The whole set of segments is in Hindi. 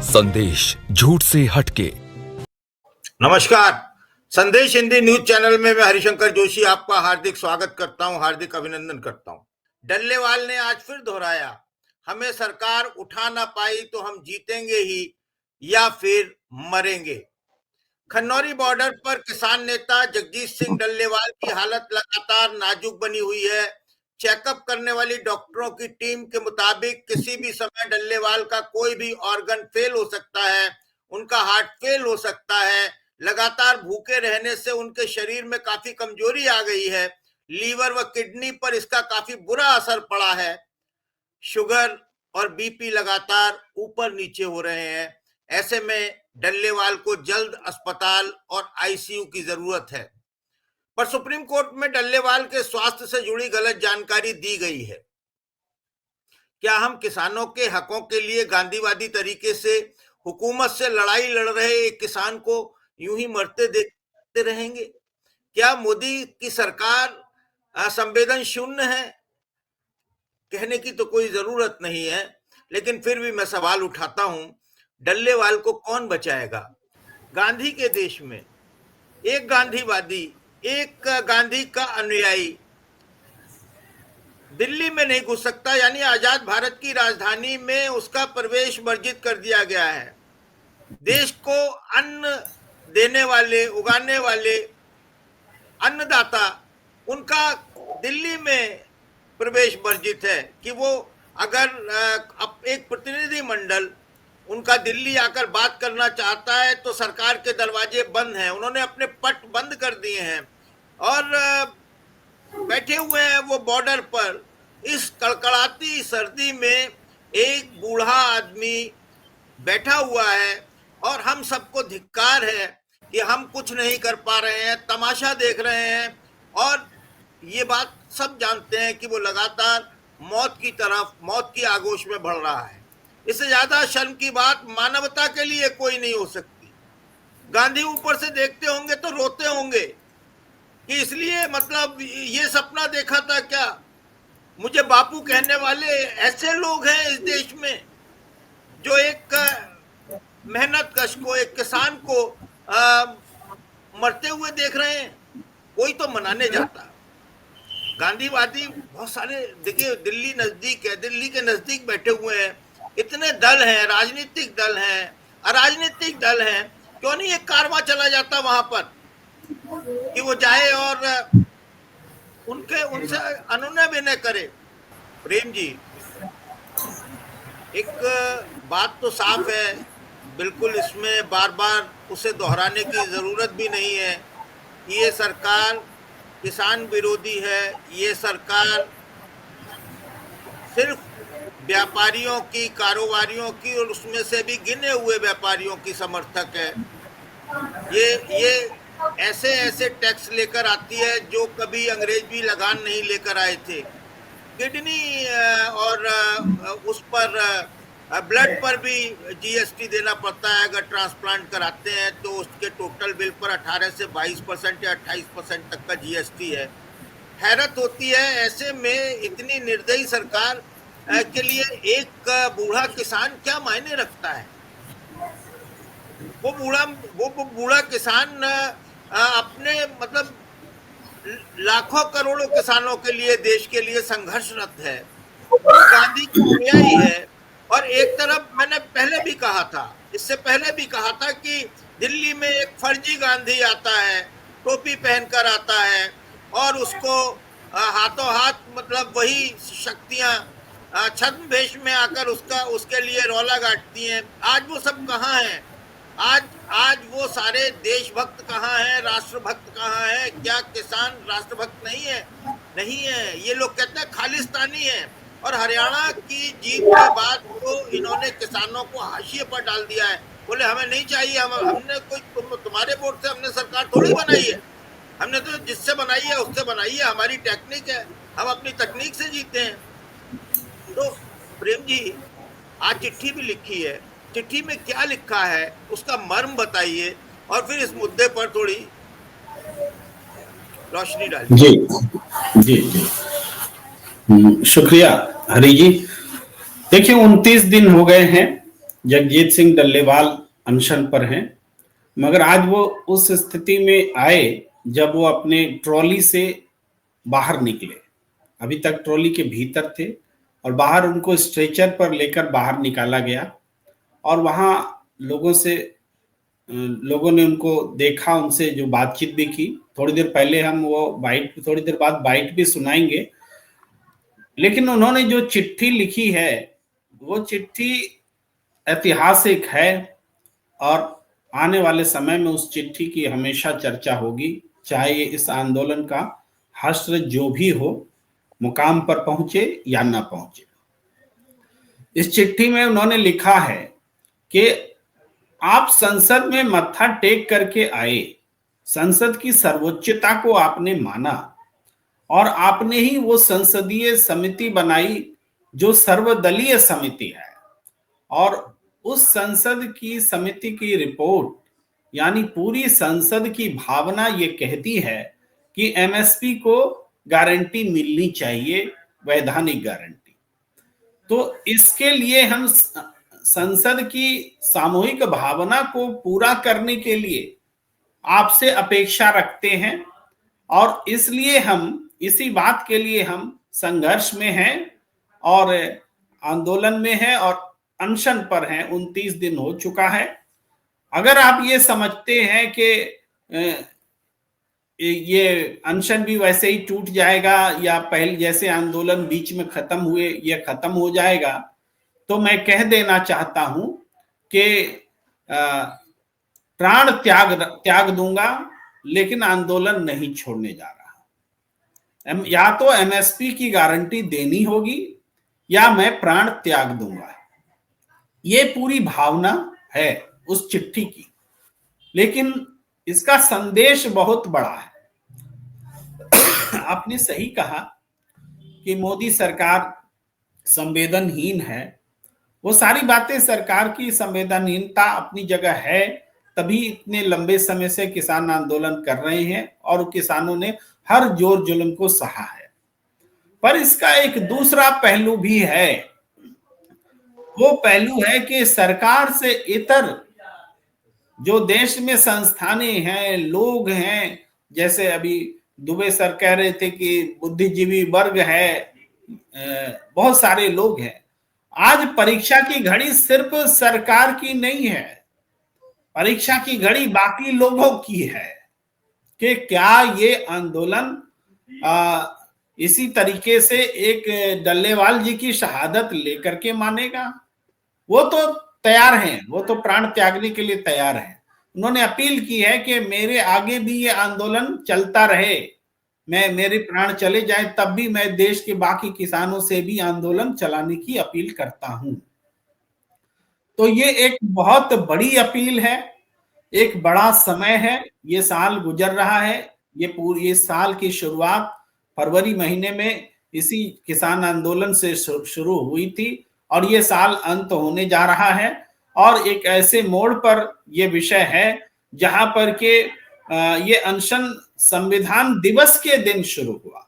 संदेश झूठ से हटके। नमस्कार। संदेश हिंदी न्यूज चैनल में मैं हरिशंकर जोशी आपका हार्दिक स्वागत करता हूं, हार्दिक अभिनंदन करता हूं। डल्लेवाल ने आज फिर दोहराया, हमें सरकार उठा ना पाई तो हम जीतेंगे ही या फिर मरेंगे। खन्नौरी बॉर्डर पर किसान नेता जगजीत सिंह डल्लेवाल की हालत लगातार नाजुक बनी हुई है। चेकअप करने वाली डॉक्टरों की टीम के मुताबिक किसी भी समय डल्लेवाल का कोई भी ऑर्गन फेल हो सकता है, उनका हार्ट फेल हो सकता है। लगातार भूखे रहने से उनके शरीर में काफी कमजोरी आ गई है। लीवर व किडनी पर इसका काफी बुरा असर पड़ा है। शुगर और बीपी लगातार ऊपर नीचे हो रहे हैं। ऐसे में डल्लेवाल को जल्द अस्पताल और आईसीयू की जरूरत है। पर सुप्रीम कोर्ट में डल्लेवाल के स्वास्थ्य से जुड़ी गलत जानकारी दी गई है। क्या हम किसानों के हकों के लिए गांधीवादी तरीके से हुकूमत से लड़ाई लड़ रहे एक किसान को यूं ही मरते देखते रहेंगे? क्या मोदी की सरकार संवेदन शून्य है? कहने की तो कोई जरूरत नहीं है, लेकिन फिर भी मैं सवाल उठाता हूं, डल्लेवाल को कौन बचाएगा? गांधी के देश में एक गांधीवादी, एक गांधी का अनुयायी दिल्ली में नहीं घुस सकता, यानी आजाद भारत की राजधानी में उसका प्रवेश वर्जित कर दिया गया है। देश को अन्न देने वाले, उगाने वाले अन्नदाता, उनका दिल्ली में प्रवेश वर्जित है कि वो अगर अब एक प्रतिनिधि मंडल उनका दिल्ली आकर बात करना चाहता है तो सरकार के दरवाजे बंद हैं, उन्होंने अपने पट बंद कर दिए हैं और बैठे हुए हैं वो बॉर्डर पर। इस कड़कड़ाती सर्दी में एक बूढ़ा आदमी बैठा हुआ है और हम सबको धिक्कार है कि हम कुछ नहीं कर पा रहे हैं, तमाशा देख रहे हैं। और ये बात सब जानते हैं कि वो लगातार मौत की तरफ, मौत की आगोश में बढ़ रहा है। इससे ज्यादा शर्म की बात मानवता के लिए कोई नहीं हो सकती। गांधी ऊपर से देखते होंगे तो रोते होंगे कि इसलिए मतलब ये सपना देखा था क्या? मुझे बापू कहने वाले ऐसे लोग हैं इस देश में जो एक मेहनत कश को, एक किसान को मरते हुए देख रहे हैं। कोई तो मनाने जाता। गांधीवादी बहुत सारे, देखिए दिल्ली नजदीक है, दिल्ली के नजदीक बैठे हुए हैं, इतने दल हैं, राजनीतिक दल हैं, अराजनीतिक दल हैं, क्यों नहीं एक कारवां चला जाता वहां पर कि वो जाए और उनसे अनुनय विनय करे। प्रेम जी, एक बात तो साफ है, बिल्कुल इसमें बार बार उसे दोहराने की जरूरत भी नहीं है। ये सरकार किसान विरोधी है, ये सरकार सिर्फ व्यापारियों की, कारोबारियों की और उसमें से भी गिने हुए व्यापारियों की समर्थक है। ये ऐसे ऐसे टैक्स लेकर आती है जो कभी अंग्रेज भी लगान नहीं लेकर आए थे। किडनी और उस पर ब्लड पर भी जीएसटी देना पड़ता है। अगर ट्रांसप्लांट कराते हैं तो उसके टोटल बिल पर 18 से 22% या 28% तक का जीएसटी है। हैरत होती है, ऐसे में इतनी निर्दयी सरकार के लिए एक बूढ़ा किसान क्या मायने रखता है? वो बूढ़ा किसान अपने मतलब लाखों करोड़ों किसानों के लिए, देश के लिए संघर्षरत है। वो गांधी की अनुयायी है। और एक तरफ मैंने पहले भी कहा था, इससे पहले भी कहा था कि दिल्ली में एक फर्जी गांधी आता है, टोपी पहनकर आता है और उसको हाथों हाथ मतलब वही शक्तियां छद्मवेश में आकर उसके लिए रौला गाटती हैं। आज वो सब कहाँ हैं? आज वो सारे देशभक्त कहाँ हैं, राष्ट्रभक्त कहाँ हैं? क्या किसान राष्ट्रभक्त नहीं है? नहीं है। ये लोग कहते हैं खालिस्तानी है। और हरियाणा की जीत के बाद तो इन्होंने किसानों को हाशिए पर डाल दिया है। बोले हमें नहीं चाहिए, हमने कोई तुम्हारे वोट से हमने सरकार थोड़ी बनाई है, हमने तो जिससे बनाई है उससे बनाई है, हमारी टेक्निक है, हम अपनी तकनीक से जीते हैं। तो प्रेम जी, आज चिट्ठी भी लिखी है, चिट्ठी में क्या लिखा है उसका मर्म बताइए और फिर इस मुद्दे पर थोड़ी रोशनी डालिए। जी जी जी। शुक्रिया हरी जी। देखिए 29 दिन हो गए हैं जगजीत सिंह डल्लेवाल अनशन पर हैं, मगर आज वो उस स्थिति में आए जब वो अपने ट्रॉली से बाहर निकले। अभी तक ट्रॉली के भीतर थे और बाहर उनको स्ट्रेचर पर लेकर बाहर निकाला गया और वहाँ लोगों ने उनको देखा, उनसे जो बातचीत भी की। थोड़ी देर पहले हम थोड़ी देर बाद बाइट भी सुनाएंगे। लेकिन उन्होंने जो चिट्ठी लिखी है वो चिट्ठी ऐतिहासिक है और आने वाले समय में उस चिट्ठी की हमेशा चर्चा होगी, चाहे ये इस आंदोलन का हश्र जो भी हो, मुकाम पर पहुंचे या ना पहुंचे। इस चिट्ठी में उन्होंने लिखा है कि आप संसद में मत्था टेक करके आए, संसद की सर्वोच्चता को आपने माना और आपने ही वो संसदीय समिति बनाई जो सर्वदलीय समिति है, और उस संसद की समिति की रिपोर्ट यानी पूरी संसद की भावना ये कहती है कि एमएसपी को गारंटी मिलनी चाहिए, वैधानिक गारंटी। तो इसके लिए हम संसद की सामूहिक भावना को पूरा करने के लिए आपसे अपेक्षा रखते हैं और इसलिए इसी बात के लिए हम संघर्ष में हैं और आंदोलन में हैं और अनशन पर हैं। 29 दिन हो चुका है। अगर आप ये समझते हैं कि ये अनशन भी वैसे ही टूट जाएगा या पहले जैसे आंदोलन बीच में खत्म हुए ये खत्म हो जाएगा, तो मैं कह देना चाहता हूं कि प्राण त्याग दूंगा लेकिन आंदोलन नहीं छोड़ने जा रहा। या तो एमएसपी की गारंटी देनी होगी या मैं प्राण त्याग दूंगा। ये पूरी भावना है उस चिट्ठी की, लेकिन इसका संदेश बहुत बड़ा है। आपने सही कहा कि मोदी सरकार संवेदनहीन है। वो सारी बातें सरकार की संवेदनहीनता अपनी जगह है, तभी इतने लंबे समय से किसान आंदोलन कर रहे हैं और किसानों ने हर जोर जुल्म को सहा है। पर इसका एक दूसरा पहलू भी है। वो पहलू है कि सरकार से इतर जो देश में संस्थानें हैं, लोग हैं, जैसे अभी दुबे सर कह रहे थे कि बुद्धिजीवी वर्ग है, बहुत सारे लोग हैं। आज परीक्षा की घड़ी सिर्फ सरकार की नहीं है, परीक्षा की घड़ी बाकी लोगों की है कि क्या ये आंदोलन इसी तरीके से एक डल्लेवाल जी की शहादत लेकर के मानेगा। वो तो तैयार हैं, वो तो प्राण त्यागने के लिए तैयार हैं। उन्होंने अपील की है कि मेरे आगे भी ये आंदोलन चलता रहे, मेरे प्राण चले जाए तब भी मैं देश के बाकी किसानों से भी आंदोलन चलाने की अपील करता हूं। तो ये एक बहुत बड़ी अपील है, एक बड़ा समय है। ये साल गुजर रहा है, ये साल की शुरुआत फरवरी महीने में इसी किसान आंदोलन से शुरू हुई थी और ये साल अंत होने जा रहा है और एक ऐसे मोड़ पर ये विषय है जहां पर के ये अनशन संविधान दिवस के दिन शुरू हुआ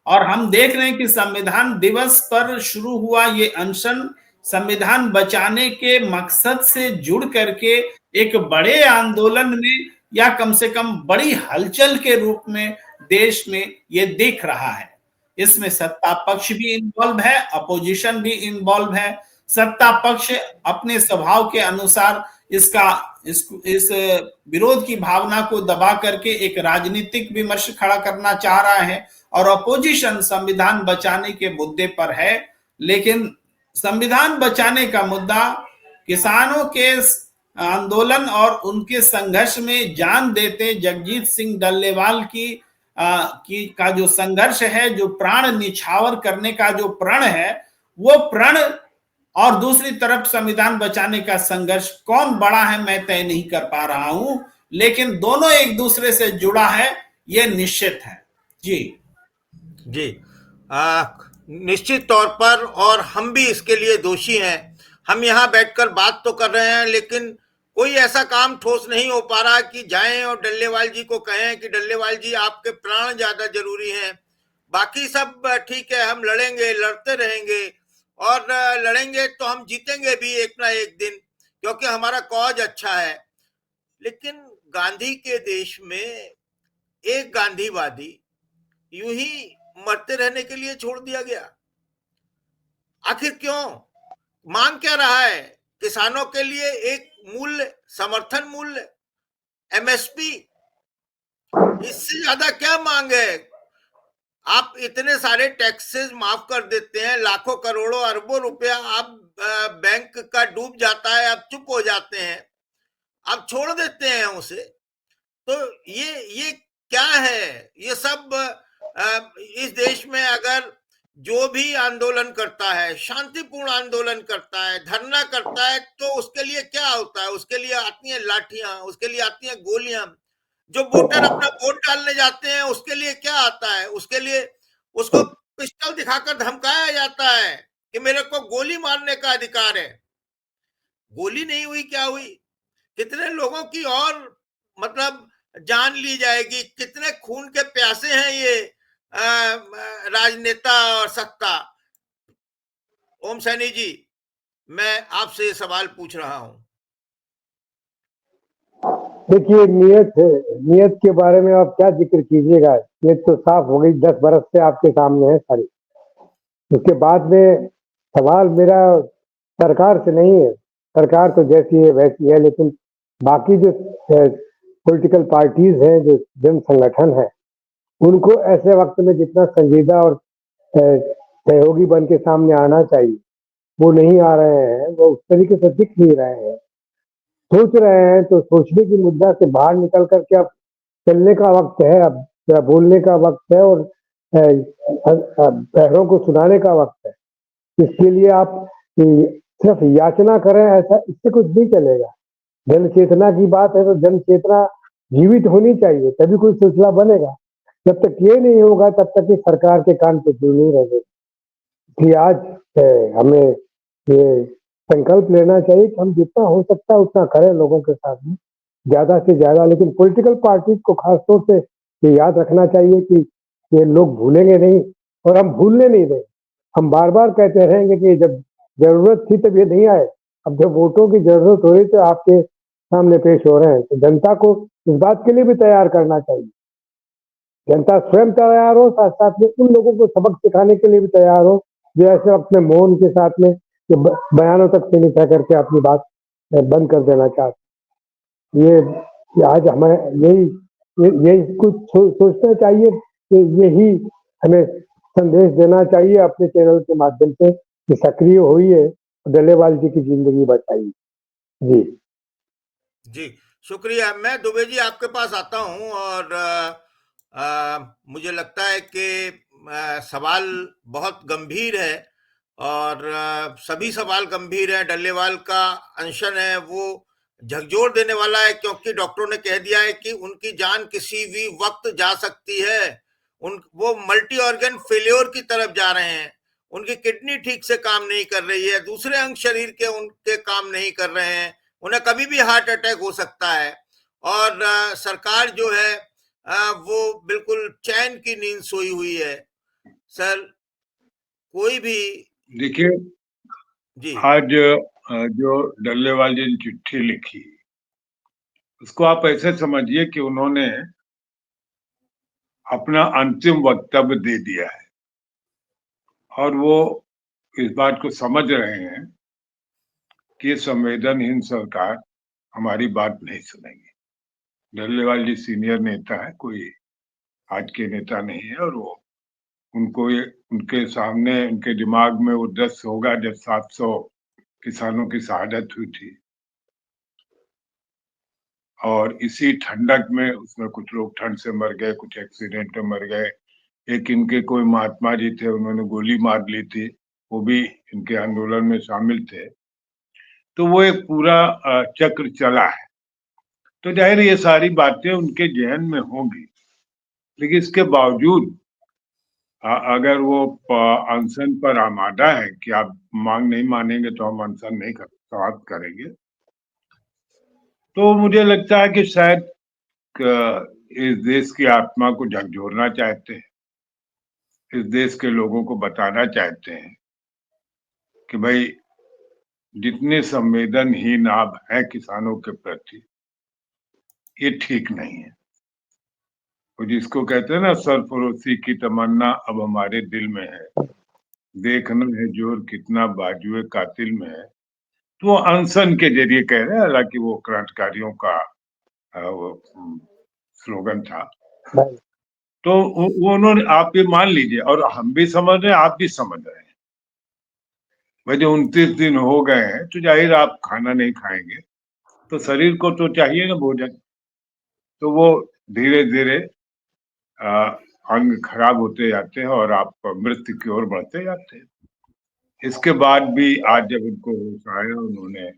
और हम देख रहे हैं कि संविधान दिवस पर शुरू हुआ ये अनशन संविधान बचाने के मकसद से जुड़ करके एक बड़े आंदोलन में या कम से कम बड़ी हलचल के रूप में देश में ये दिख रहा है। इसमें सत्ता पक्ष भी इन्वॉल्व है, अपोजिशन भी इन्वॉल्व है। सत्ता पक्ष अपने स्वभाव के अनुसार इस विरोध की भावना को दबा करके एक राजनीतिक विमर्श खड़ा करना चाह रहा है और अपोजिशन संविधान बचाने के मुद्दे पर है। लेकिन संविधान बचाने का मुद्दा किसानों के आंदोलन और उनके संघर्ष में जान देते जगजीत सिंह डल्लेवाल का जो संघर्ष है, जो प्राण निछावर करने का जो प्रण है, वो प्रण और दूसरी तरफ संविधान बचाने का संघर्ष कौन बड़ा है मैं तय नहीं कर पा रहा हूं, लेकिन दोनों एक दूसरे से जुड़ा है, ये निश्चित है। जी जी निश्चित तौर पर, और हम भी इसके लिए दोषी हैं। हम यहाँ बैठकर बात तो कर रहे हैं, लेकिन कोई ऐसा काम ठोस नहीं हो पा रहा कि जाएं और डल्लेवाल जी को कहें कि डल्लेवाल जी आपके प्राण ज्यादा जरूरी हैं, बाकी सब ठीक है, हम लड़ेंगे, लड़ते रहेंगे, और लड़ेंगे तो हम जीतेंगे भी एक ना एक दिन, क्योंकि हमारा कॉज अच्छा है। लेकिन गांधी के देश में एक गांधीवादी यूं ही मरते रहने के लिए छोड़ दिया गया। आखिर क्यों? मांग क्या रहा है? किसानों के लिए एक मूल्य, समर्थन मूल्य, एमएसपी, इससे ज्यादा क्या मांग है? आप इतने सारे टैक्सेस माफ कर देते हैं, लाखों करोड़ों अरबों रुपया आप बैंक का डूब जाता है, आप चुप हो जाते हैं, आप छोड़ देते हैं उसे। तो ये क्या है? ये सब इस देश में अगर जो भी आंदोलन करता है, शांतिपूर्ण आंदोलन करता है, धरना करता है, तो उसके लिए क्या होता है? उसके लिए आती हैं लाठियां, उसके लिए आती हैं गोलियां। जो वोटर अपना वोट डालने जाते हैं उसके लिए क्या आता है? उसके लिए उसको पिस्टल दिखाकर धमकाया जाता है कि मेरे को गोली मारने का अधिकार है। गोली नहीं हुई, क्या हुई? कितने लोगों की और मतलब जान ली जाएगी? कितने खून के प्यासे हैं ये राजनेता और सत्ता। ओम सैनी जी, मैं आपसे सवाल पूछ रहा हूं। देखिए, नियत है। नियत के बारे में आप क्या जिक्र कीजिएगा, नियत तो साफ हो गई, 10 बरस से आपके सामने है सारी। उसके बाद में सवाल मेरा सरकार से नहीं है, सरकार तो जैसी है वैसी है, लेकिन बाकी जो पॉलिटिकल पार्टीज हैं, जो जन संगठन है, उनको ऐसे वक्त में जितना संजीदा और सहयोगी बन के सामने आना चाहिए, वो नहीं आ रहे हैं, वो उस तरीके से दिख नहीं रहे हैं। सोच रहे हैं तो सोचने की मुद्दा से बाहर निकल करके अब चलने का वक्त है, अब बोलने का वक्त है, और पैरों को सुनाने का वक्त है। इसके लिए आप सिर्फ याचना करें, ऐसा इससे कुछ नहीं चलेगा। जन चेतना की बात है तो जन चेतना जीवित होनी चाहिए, तभी कोई सिलसिला बनेगा। जब तक ये नहीं होगा तब तक ये सरकार के कान पे जू नहीं रहेगी। इसलिए आज हमें ये संकल्प लेना चाहिए कि हम जितना हो सकता है उतना करें लोगों के साथ में, ज्यादा से ज्यादा। लेकिन पॉलिटिकल पार्टीज को खासतौर से ये याद रखना चाहिए कि ये लोग भूलेंगे नहीं, और हम भूलने नहीं दें। हम बार बार कहते रहेंगे कि जब जरूरत थी तब ये नहीं आए, अब जब वोटों की जरूरत हो रही तो आपके सामने पेश हो रहे हैं। तो जनता को इस बात के लिए भी तैयार करना चाहिए, जनता स्वयं तैयार हो, साथ साथ में उन लोगों को सबक सिखाने के लिए भी तैयार हो जो ऐसे वक्त में मौन के साथ में बयानों तक सीमित है करके अपनी बात बंद कर देना चाहते। ये आज हमें यही कुछ सोचना चाहिए कि यही हमें संदेश देना चाहिए अपने चैनल के माध्यम से कि सक्रिय होइए, डल्लेवाल जी की जिंदगी बचाइए। जी जी, शुक्रिया। मैं दुबे जी आपके पास आता हूं, और मुझे लगता है कि सवाल बहुत गंभीर है, और सभी सवाल गंभीर हैं। डल्लेवाल का अनशन है वो झकझोर देने वाला है, क्योंकि डॉक्टरों ने कह दिया है कि उनकी जान किसी भी वक्त जा सकती है। वो मल्टी ऑर्गन फेल्योर की तरफ जा रहे हैं। उनकी किडनी ठीक से काम नहीं कर रही है, दूसरे अंग शरीर के उनके काम नहीं कर रहे हैं, उन्हें कभी भी हार्ट अटैक हो सकता है। और सरकार जो है वो बिल्कुल चैन की नींद सोई हुई है। सर, कोई भी देखिए, जी आज जो डल्लेवाल जी ने चिट्ठी लिखी, उसको आप ऐसे समझिए कि उन्होंने अपना अंतिम वक्तव्य दे दिया है, और वो इस बात को समझ रहे हैं कि संवेदनहीन सरकार हमारी बात नहीं सुनेगी। डल्लेवाल जी सीनियर नेता है, कोई आज के नेता नहीं है, और वो उनको ये उनके सामने उनके दिमाग में वो दृश्य होगा जब 700 किसानों की शहादत हुई थी, और इसी ठंडक में उसमें कुछ लोग ठंड से मर गए, कुछ एक्सीडेंट में मर गए। एक इनके कोई महात्मा जी थे, उन्होंने गोली मार ली थी, वो भी इनके आंदोलन में शामिल थे। तो वो एक पूरा चक्र चला है। तो जाहिर ये सारी बातें उनके जहन में होंगी, लेकिन इसके बावजूद अगर वो अनशन पर आमादा है कि आप मांग नहीं मानेंगे तो हम अनशन नहीं कर समाप्त करेंगे, तो मुझे लगता है कि शायद इस देश की आत्मा को झकझोरना चाहते हैं, इस देश के लोगों को बताना चाहते हैं कि भाई जितने संवेदनहीन आप हैं किसानों के प्रति, ये ठीक नहीं है। वो जिसको कहते हैं ना, सरफरोशी की तमन्ना अब हमारे दिल में है, देखना है जोर कितना बाजुए कातिल में है। तो वो अनशन के जरिए कह रहे हैं, हालांकि वो क्रांतिकारियों का वो स्लोगन था। तो वो उन्होंने, आप ये मान लीजिए, और हम भी समझ रहे हैं, आप भी समझ रहे हैं, भाई जो 29 दिन हो गए हैं तो जाहिर आप खाना नहीं खाएंगे तो शरीर को तो चाहिए ना भोजन। तो वो धीरे धीरे अंग खराब होते जाते हैं और आप मृत्यु की ओर बढ़ते जाते हैं। इसके बाद भी आज जब उनको होश आया, उन्होंने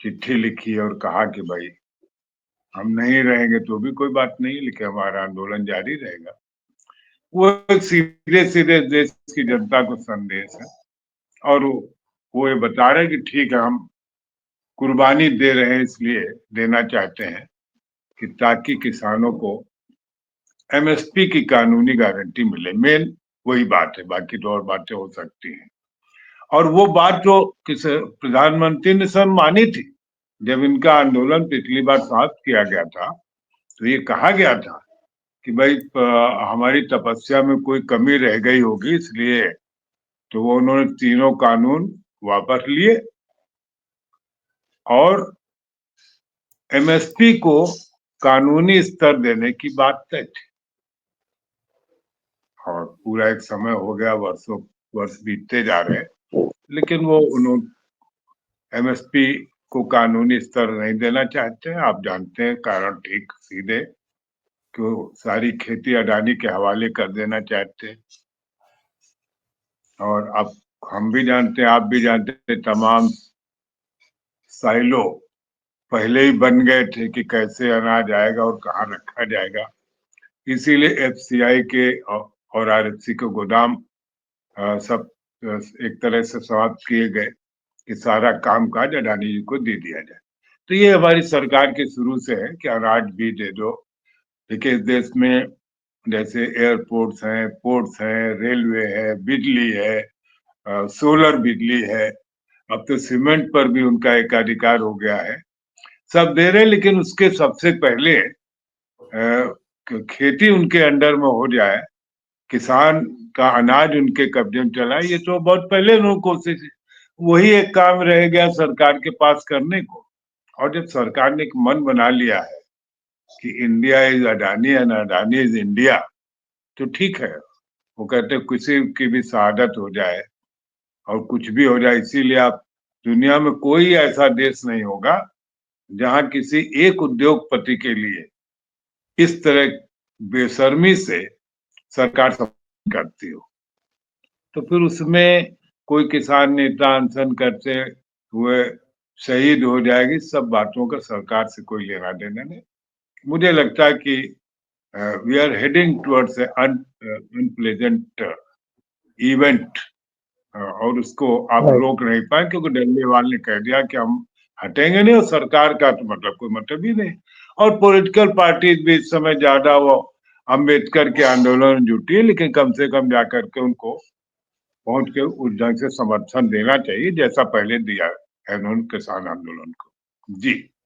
चिट्ठी लिखी और कहा कि भाई हम नहीं रहेंगे तो भी कोई बात नहीं, लेकिन हमारा आंदोलन जारी रहेगा। वो एक सीधे सीधे देश की जनता को संदेश है, और वो ये बता रहे हैं कि ठीक है, हम कुर्बानी दे रहे हैं, इसलिए देना चाहते हैं कि ताकि किसानों को एमएसपी की कानूनी गारंटी मिले। मेन वही बात है, बाकी तो और बातें हो सकती हैं। और वो बात जो प्रधानमंत्री ने सब मानी थी, जब इनका आंदोलन पिछली बार समाप्त किया गया था तो ये कहा गया था कि भाई हमारी तपस्या में कोई कमी रह गई होगी, इसलिए तो वो उन्होंने तीनों कानून वापस लिए और एमएसपी को कानूनी स्तर देने की बात तय थी। और पूरा एक समय हो गया, वर्ष बीतते जा रहे हैं, लेकिन वो उन्होंने एमएसपी को कानूनी स्तर नहीं देना चाहते हैं। आप जानते हैं कारण ठीक सीधे, कि वो सारी खेती अडानी के हवाले कर देना चाहते हैं। और अब हम भी जानते हैं, आप भी जानते हैं, तमाम साइलो पहले ही बन गए थे कि कैसे अनाज आएगा और कहाँ रखा जाएगा। इसीलिए एफसीआई के और आरएफसी के गोदाम सब एक तरह से समाप्त किए गए कि सारा कामकाज अडानी जी को दे दिया जाए। तो ये हमारी सरकार के शुरू से है कि अनाज भी दे दो। देखिए इस देश में जैसे एयरपोर्ट्स हैं, पोर्ट्स हैं, रेलवे है, बिजली है, सोलर बिजली है, अब तो सीमेंट पर भी उनका एकाधिकार हो गया है। सब दे रहे, लेकिन उसके सबसे पहले खेती उनके अंडर में हो जाए, किसान का अनाज उनके कब्जे में चला, ये तो बहुत पहले उन्होंने कोशिश, वही एक काम रह गया सरकार के पास करने को। और जब सरकार ने एक मन बना लिया है कि India is Adani and Adani is India, तो ठीक है। वो कहते हैं किसी की भी शहादत हो जाए और कुछ भी हो जाए, इसीलिए आप दुनिया में कोई ऐसा देश नहीं होगा जहां किसी एक उद्योगपति के लिए इस तरह बेशर्मी से सरकार सब करती हो। तो फिर उसमें कोई किसान नेता अनशन करते हुए शहीद हो जाएगी, सब बातों का सरकार से कोई लेना देना नहीं। मुझे लगता है कि we are heading towards unpleasant event, और उसको आप रोक नहीं पाए, क्योंकि डल्लेवाल ने कह दिया कि हम हटेंगे नहीं, और सरकार का तो मतलब कोई मतलब ही नहीं। और पॉलिटिकल पार्टीज भी इस समय ज्यादा वो अम्बेडकर के आंदोलन में जुटी है, लेकिन कम से कम जाकर के उनको पहुंच के उस ढंग से समर्थन देना चाहिए जैसा पहले दिया है उन्होंने किसान आंदोलन को। जी।